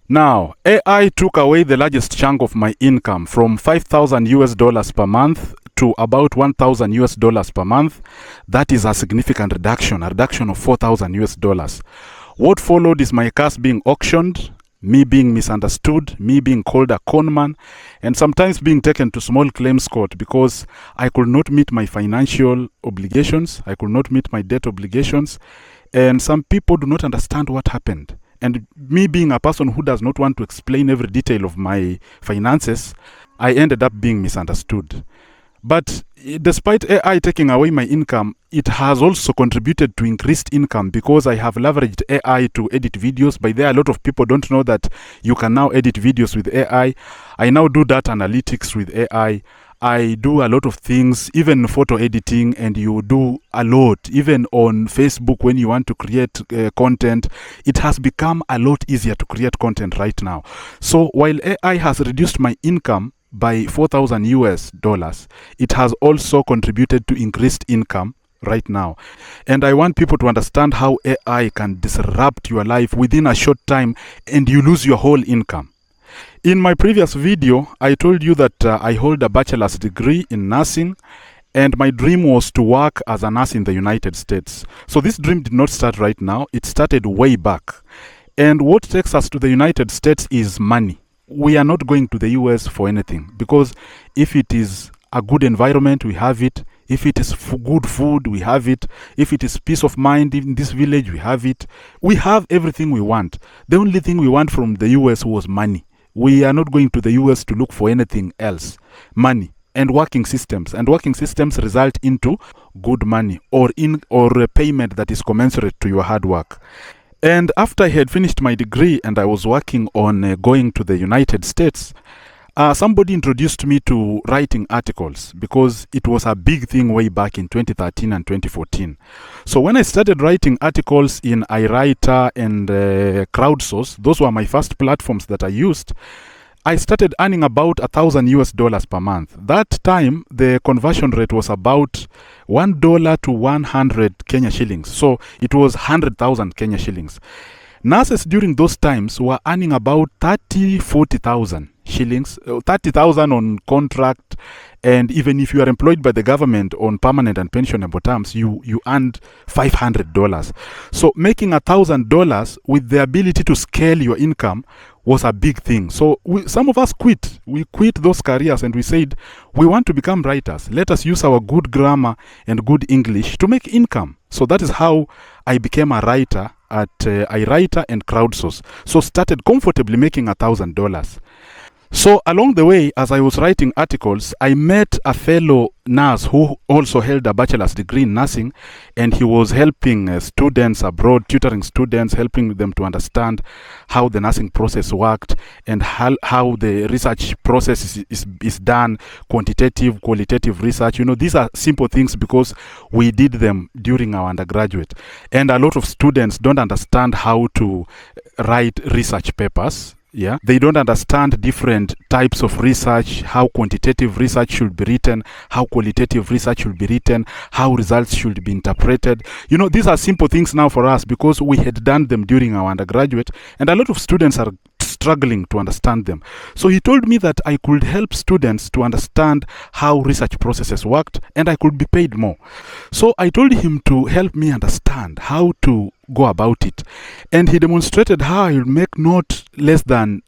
Now, AI took away the largest chunk of my income from 5,000 US dollars per month to about 1,000 US dollars per month. That is a significant reduction, a reduction of 4,000 US dollars. What followed is my cars being auctioned, me being misunderstood, me being called a conman, and sometimes being taken to small claims court because I could not meet my financial obligations, I could not meet my debt obligations, and some people do not understand what happened. And me being a person who does not want to explain every detail of my finances, I ended up being misunderstood. But despite AI taking away my income, it has also contributed to increased income because I have leveraged AI to edit videos. By there, a lot of people don't know that you can now edit videos with AI. I now do data analytics with AI. I do a lot of things, even photo editing, and you do a lot, even on Facebook when you want to create content. It has become a lot easier to create content right now. So while AI has reduced my income by 4,000 US dollars, it has also contributed to increased income right now. And I want people to understand how AI can disrupt your life within a short time and you lose your whole income. In my previous video, I told you that I hold a bachelor's degree in nursing, and my dream was to work as a nurse in the United States. So this dream did not start right now, it started way back. And what takes us to the United States is money. We are not going to the US for anything, because if it is a good environment, we have it. If it is good food, we have it. If it is peace of mind in this village, we have it. We have everything we want. The only thing we want from the US was money. We are not going to the US to look for anything else. Money and working systems. And working systems result into good money or a payment that is commensurate to your hard work. And after I had finished my degree and I was working on going to the United States, somebody introduced me to writing articles because it was a big thing way back in 2013 and 2014. So when I started writing articles in iWriter and Crowdsource, those were my first platforms that I used, I started earning about 1,000 US dollars per month. That time, the conversion rate was about $1 to 100 Kenya shillings. So it was 100,000 Kenya shillings. Nurses during those times were earning about 40,000 shillings, 30,000 on contract, and even if you are employed by the government on permanent and pensionable terms, you earned $500. So making $1,000 with the ability to scale your income was a big thing. So some of us quit. We quit those careers and we said, we want to become writers. Let us use our good grammar and good English to make income. So that is how I became a writer at iWriter and Crowdsource. So started comfortably making $1,000. So along the way, as I was writing articles, I met a fellow nurse who also held a bachelor's degree in nursing, and he was helping students abroad, tutoring students, helping them to understand how the nursing process worked and how the research process is done, quantitative, qualitative research. You know, these are simple things because we did them during our undergraduate. And a lot of students don't understand how to write research papers. Yeah, they don't understand different types of research, how quantitative research should be written, how qualitative research should be written, how results should be interpreted. You know, these are simple things now for us because we had done them during our undergraduate, and a lot of students are struggling to understand them. So he told me that I could help students to understand how research processes worked and I could be paid more. So I told him to help me understand how to go about it. And he demonstrated how I would make not less than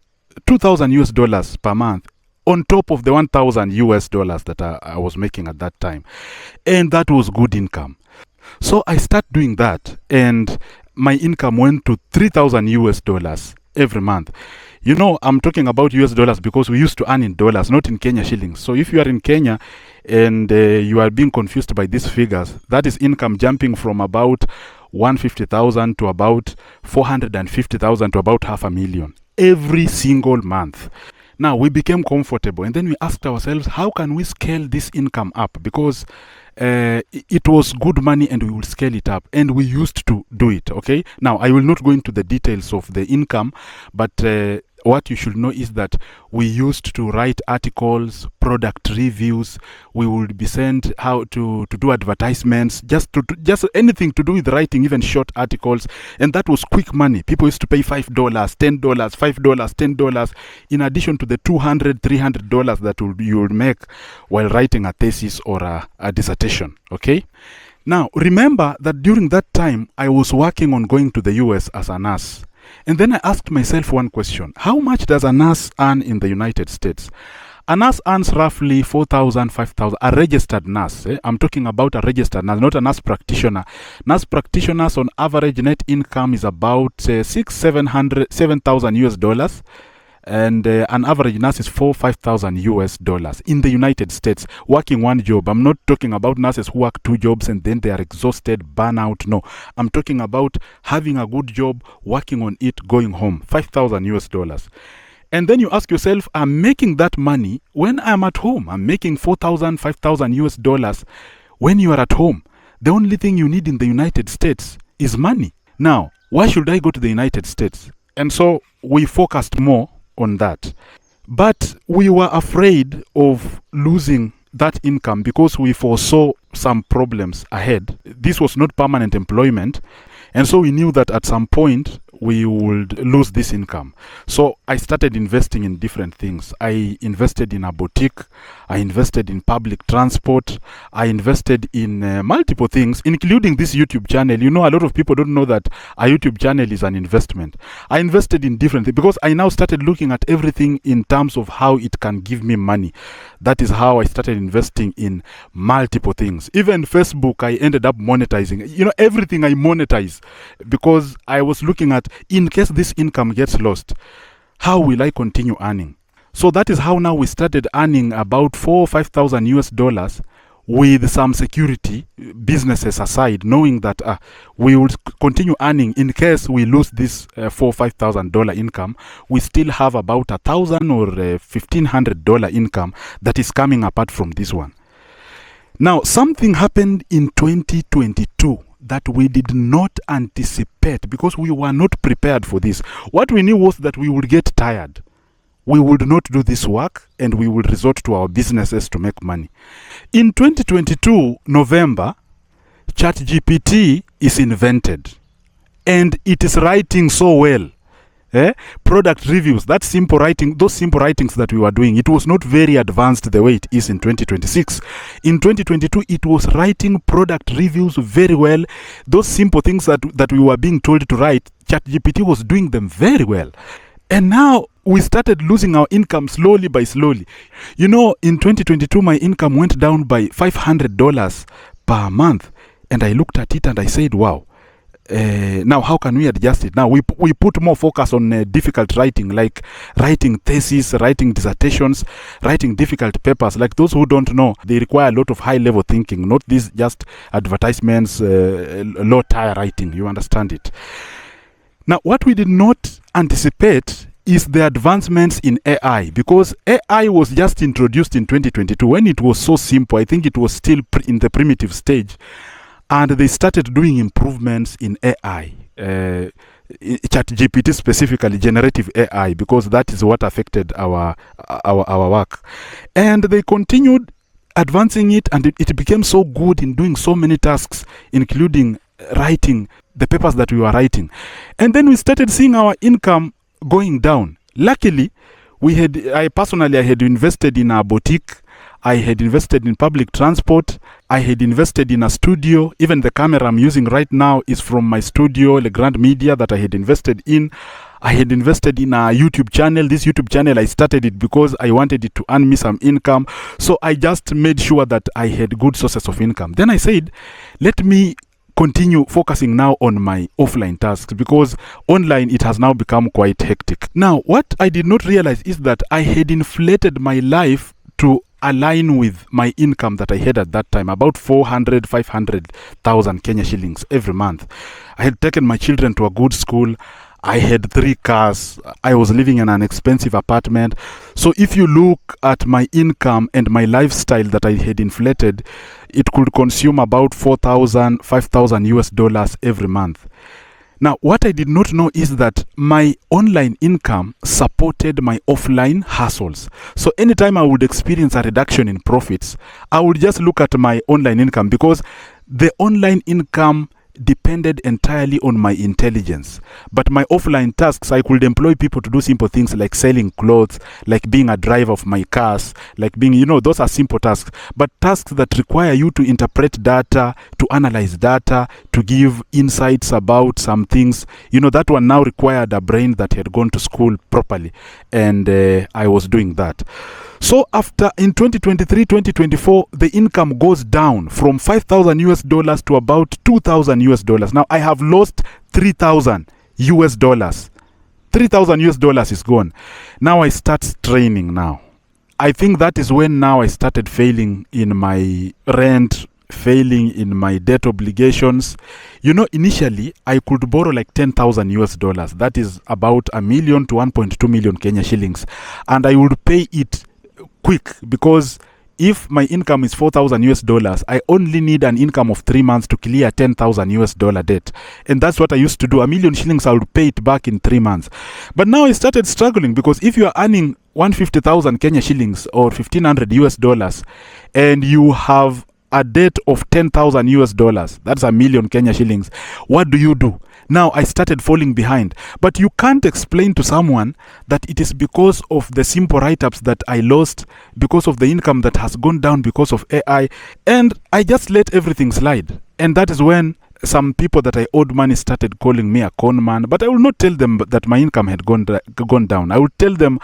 2,000 US dollars per month on top of the 1,000 US dollars that I was making at that time. And that was good income. So I started doing that and my income went to 3,000 US dollars every month. You know, I'm talking about US dollars because we used to earn in dollars, not in Kenya shillings. So if you are in Kenya and you are being confused by these figures, that is income jumping from about 150,000 to about 450,000 to about 500,000 every single month. Now we became comfortable and then we asked ourselves, how can we scale this income up? Because it was good money and we will scale it up, and we used to do it. Okay, now I will not go into the details of the income, but what you should know is that we used to write articles, product reviews. We would be sent how to do advertisements, just anything to do with writing, even short articles. And that was quick money. People used to pay $5, $10, $5, $10, in addition to the $200, $300 that you would make while writing a thesis or a dissertation. Okay? Now, remember that during that time, I was working on going to the US as a nurse. And then I asked myself one question. How much does a nurse earn in the United States? A nurse earns roughly $4,000, $5,000. A registered nurse. I'm talking about a registered nurse, not a nurse practitioner. Nurse practitioners on average net income is about $7,000 US dollars. And an average nurse is $4,000, $5,000 US in the United States, working one job. I'm not talking about nurses who work two jobs and then they are exhausted, burnout. No, I'm talking about having a good job, working on it, going home. $5,000 US dollars. And then you ask yourself, I'm making that money when I'm at home. I'm making $4,000, $5,000 US dollars when you are at home. The only thing you need in the United States is money. Now, why should I go to the United States? And so we focused more on that. But we were afraid of losing that income because we foresaw some problems ahead. This was not permanent employment. And so we knew that at some point we would lose this income. So I started investing in different things. I invested in a boutique. I invested in public transport. I invested in multiple things, including this YouTube channel. You know, a lot of people don't know that a YouTube channel is an investment. I invested in different things because I now started looking at everything in terms of how it can give me money. That is how I started investing in multiple things. Even Facebook, I ended up monetizing. You know, everything I monetize because I was looking at, in case this income gets lost, how will I continue earning? So that is how now we started earning about $4,000 or $5,000 US dollars with some security businesses aside, knowing that we will continue earning in case we lose this $4,000 or $5,000 income. We still have about $1,000 or $1,500 income that is coming apart from this one. Now, something happened in 2022 that we did not anticipate because we were not prepared for this. What we knew was that we would get tired. We would not do this work and we would resort to our businesses to make money. In 2022, November, ChatGPT is invented and it is writing so well. Product reviews, that simple writing, those simple writings that we were doing, it was not very advanced the way it is in 2026. In 2022, it was writing product reviews very well. Those simple things that we were being told to write, ChatGPT was doing them very well. And now we started losing our income slowly by slowly. You know, in 2022, my income went down by $500 per month. And I looked at it and I said, wow. Now, how can we adjust it? Now, we put more focus on difficult writing, like writing theses, writing dissertations, writing difficult papers. Like those who don't know, they require a lot of high-level thinking, not these just advertisements, low-tier writing. You understand it? Now, what we did not anticipate is the advancements in AI, because AI was just introduced in 2022 when it was so simple. I think it was still in the primitive stage. And they started doing improvements in AI, ChatGPT specifically, generative AI, because that is what affected our work. And they continued advancing it, and it became so good in doing so many tasks, including writing the papers that we were writing. And then we started seeing our income going down. Luckily, I personally had invested in a boutique. I had invested in public transport. I had invested in a studio. Even the camera I'm using right now is from my studio, Legrand Media, that I had invested in. I had invested in a YouTube channel. This YouTube channel, I started it because I wanted it to earn me some income. So I just made sure that I had good sources of income. Then I said, let me continue focusing now on my offline tasks, because online it has now become quite hectic. Now, what I did not realize is that I had inflated my life to align with my income that I had at that time, about 500,000 Kenya shillings every month. I had taken my children to a good school. I had 3 cars. I was living in an expensive apartment. So if you look at my income and my lifestyle that I had inflated, it could consume about 4,000, 5,000 US dollars every month. Now, what I did not know is that my online income supported my offline hustles. So anytime I would experience a reduction in profits, I would just look at my online income, because the online income depended entirely on my intelligence. But my offline tasks, I could employ people to do simple things like selling clothes, like being a driver of my cars, like being, those are simple tasks. But tasks that require you to interpret data, to analyze data, to give insights about some things, that one now required a brain that had gone to school properly. And I was doing that. So after, in 2023, 2024, the income goes down from $5,000 to about $2,000. Now I have lost $3,000. $3,000 is gone. Now I start straining now. I think that is when now I started failing in my rent, failing in my debt obligations. Initially I could borrow like $10,000. That is about $1 million to 1.2 million Kenya shillings. And I would pay it quick, because if my income is $4,000, I only need an income of 3 months to clear $10,000 debt. And that's what I used to do. 1 million shillings, I would pay it back in 3 months. But now I started struggling, because if you are earning 150,000 Kenya shillings or $1,500, and you have a debt of $10,000, that's 1 million Kenya shillings, what do you do? Now I started falling behind. But you can't explain to someone that it is because of the simple write-ups that I lost, because of the income that has gone down because of AI, and I just let everything slide. And that is when some people that I owed money started calling me a con man. But I will not tell them that my income had gone down. I would tell them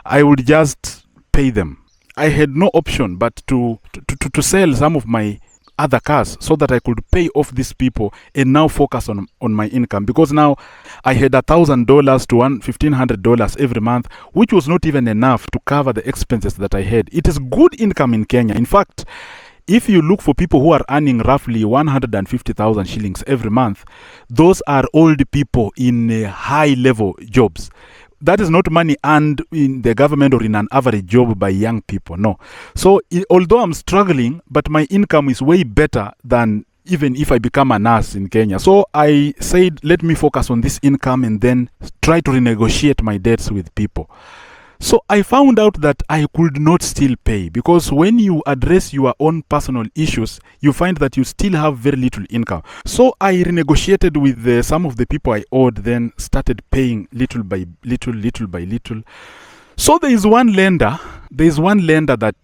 I would just pay them. I had no option but to sell some of my other cars so that I could pay off these people and now focus on my income, because now I had $1,000 to $1,500 every month, which was not even enough to cover the expenses that I had. It is good income in Kenya. In fact, if you look for people who are earning roughly 150,000 shillings every month, those are old people in high level jobs. That is not money earned in the government or in an average job by young people, no. So although I'm struggling, but my income is way better than even if I become a nurse in Kenya. So I said, let me focus on this income and then try to renegotiate my debts with people. So I found out that I could not still pay, because when you address your own personal issues, you find that you still have very little income. So I renegotiated with some of the people I owed, then started paying little by little. So there is one lender that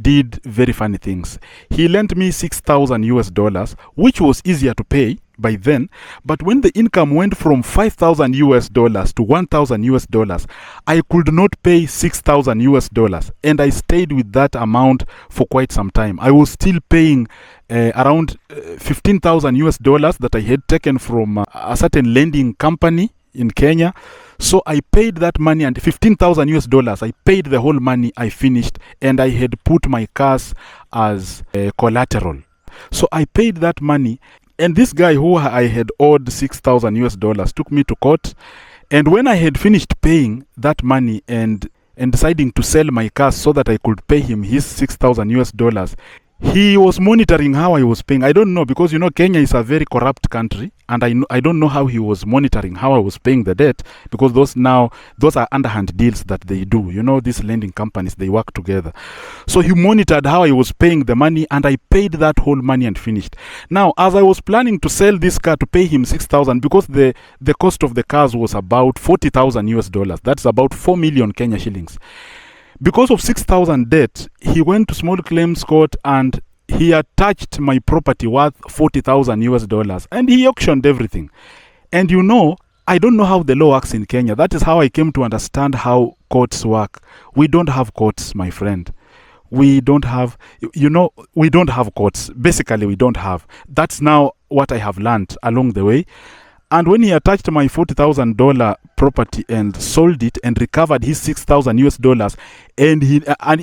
did very funny things. He lent me $6,000, which was easier to pay by then. But when the income went from $5,000 to $1,000, I could not pay $6,000, and I stayed with that amount for quite some time. I was still paying around $15,000 that I had taken from a certain lending company in Kenya. So I paid that money, and $15,000, I paid the whole money. I finished, and I had put my cars as collateral. So I paid that money, and this guy who I had owed $6,000 took me to court. And when I had finished paying that money and deciding to sell my cars so that I could pay him his $6,000, he was monitoring how I was paying. I don't know, because Kenya is a very corrupt country, and I don't know how he was monitoring how I was paying the debt, because those are underhand deals that they do. These lending companies, they work together. So he monitored how I was paying the money, and I paid that whole money and finished. Now, as I was planning to sell this car to pay him $6,000, because the cost of the cars was about $40,000. That's about 4 million Kenya shillings. Because of $6,000 debt, he went to small claims court and he attached my property worth $40,000, and he auctioned everything. And I don't know how the law works in Kenya. That is how I came to understand how courts work. We don't have courts, my friend. We don't have courts. Basically, we don't have. That's now what I have learned along the way. And when he attached my $40,000 property and sold it and recovered his $6,000, and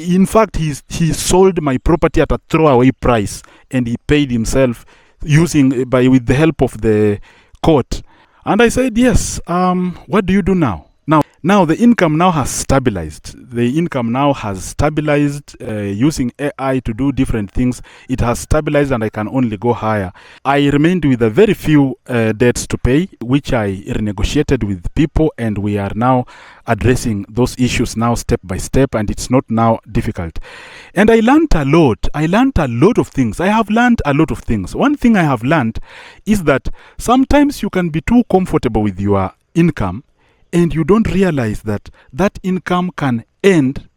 in fact he sold my property at a throwaway price, and he paid himself with the help of the court. And I said, yes, what do you do now? Now the income now has stabilized. The income now has stabilized using AI to do different things. It has stabilized and I can only go higher. I remained with a very few debts to pay, which I renegotiated with people, and we are now addressing those issues now step by step, and it's not now difficult. And I learned a lot. I learned a lot of things. I have learned a lot of things. One thing I have learned is that sometimes you can be too comfortable with your income, and you don't realize that that income can end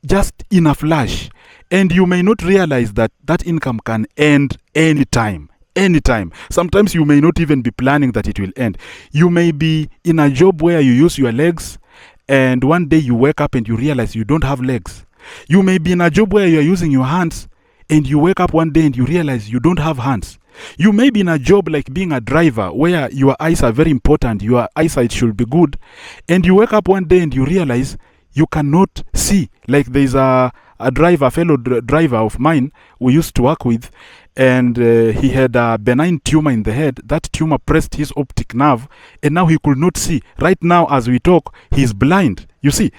just in a flash. And you may not realize that that income can end anytime. Anytime. Sometimes you may not even be planning that it will end. You may be in a job where you use your legs, and one day you wake up and you realize you don't have legs. You may be in a job where you are using your hands, and you wake up one day and you realize you don't have hands. You may be in a job like being a driver where your eyes are very important, your eyesight should be good, and you wake up one day and you realize you cannot see. Like there's a fellow driver of mine we used to work with, and he had a benign tumor in the head. That tumor pressed his optic nerve, and now he could not see. Right now as we talk, he's blind, you see.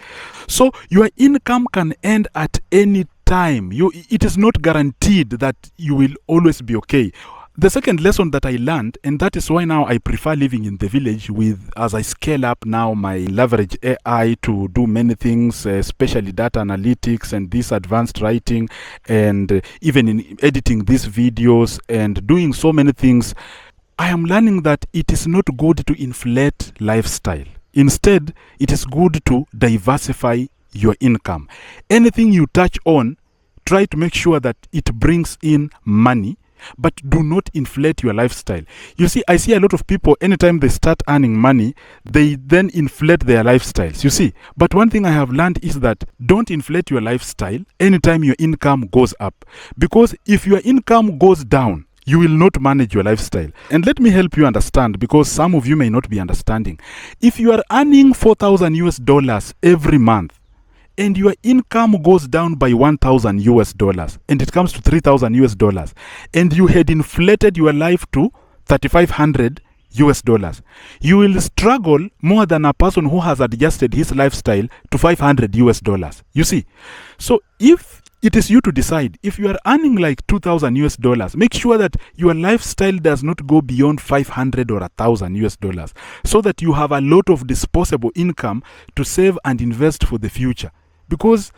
So your income can end at any time. It is not guaranteed that you will always be okay. The second lesson that I learned, and that is why now I prefer living in the village as I scale up now my leverage AI to do many things, especially data analytics and this advanced writing, and even in editing these videos and doing so many things. I am learning that it is not good to inflate lifestyle. Instead, it is good to diversify your income. Anything you touch on, try to make sure that it brings in money, but do not inflate your lifestyle. You see, I see a lot of people, anytime they start earning money, they then inflate their lifestyles, you see. But one thing I have learned is that don't inflate your lifestyle anytime your income goes up. Because if your income goes down, you will not manage your lifestyle. And let me help you understand, because some of you may not be understanding. If you are earning $4,000 every month, and your income goes down by $1,000 and it comes to $3,000, and you had inflated your life to $3,500, you will struggle more than a person who has adjusted his lifestyle to $500. You see, so if it is you to decide, if you are earning like $2,000, make sure that your lifestyle does not go beyond $500 or $1,000, so that you have a lot of disposable income to save and invest for the future. Because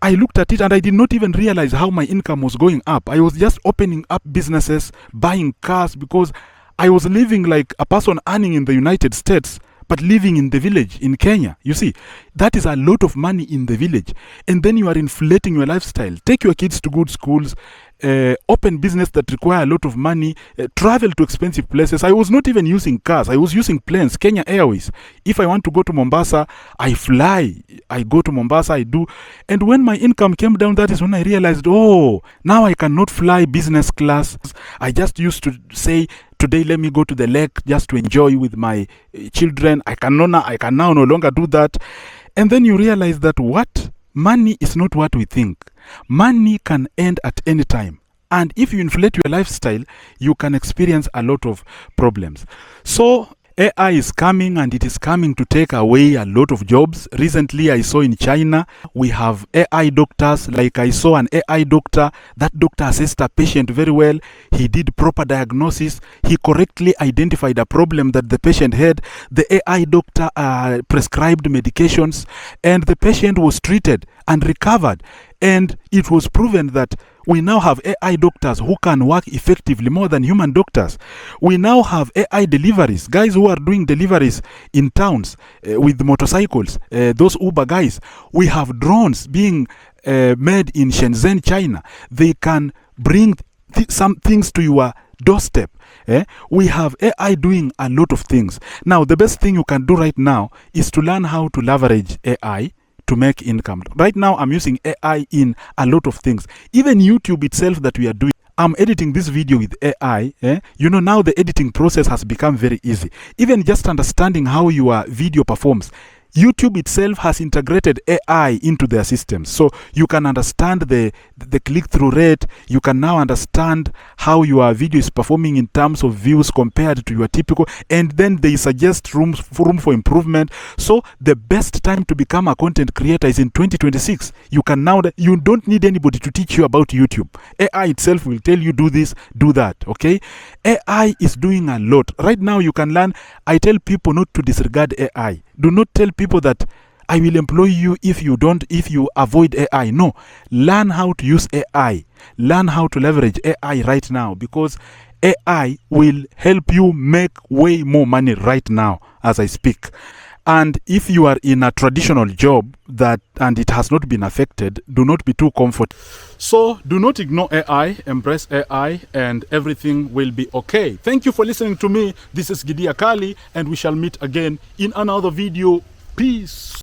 I looked at it and I did not even realize how my income was going up. I was just opening up businesses, buying cars, because I was living like a person earning in the United States, but living in the village in Kenya. You see, that is a lot of money in the village. And then you are inflating your lifestyle. Take your kids to good schools, open business that require a lot of money, travel to expensive places. I was not even using cars. I was using planes, Kenya Airways. If I want to go to Mombasa, I fly. I go to Mombasa, I do. And when my income came down, that is when I realized, oh, now I cannot fly business class. I just used to say, today let me go to the lake just to enjoy with my children. I can now no longer do that. And then you realize that what? Money is not what we think. Money can end at any time. And if you inflate your lifestyle, you can experience a lot of problems. So AI is coming, and it is coming to take away a lot of jobs. Recently, I saw in China, we have AI doctors. Like I saw an AI doctor. That doctor assessed a patient very well. He did proper diagnosis. He correctly identified a problem that the patient had. The AI doctor prescribed medications, and the patient was treated and recovered. And it was proven that we now have AI doctors who can work effectively more than human doctors. We now have AI deliveries, guys who are doing deliveries in towns with motorcycles, those Uber guys. We have drones being made in Shenzhen, China. They can bring some things to your doorstep. We have AI doing a lot of things. Now, the best thing you can do right now is to learn how to leverage AI to make income. Right now, I'm using AI in a lot of things. Even YouTube itself that we are doing. I'm editing this video with AI. You know, now the editing process has become very easy. Even just understanding how your video performs. YouTube itself has integrated AI into their systems. So you can understand the click-through rate. You can now understand how your video is performing in terms of views compared to your typical, and then they suggest room for improvement. So the best time to become a content creator is in 2026. You can now, you don't need anybody to teach you about YouTube. AI itself will tell you do this, do that, okay? AI is doing a lot. Right now you can learn. I tell people not to disregard AI. Do not tell people that I will employ you if you avoid AI. No, learn how to use AI. Learn how to leverage AI right now, because AI will help you make way more money right now as I speak. And if you are in a traditional job and it has not been affected, do not be too comfortable. So do not ignore AI, embrace AI, and everything will be okay. Thank you for listening to me. This is Gidia Kali, and we shall meet again in another video. Peace.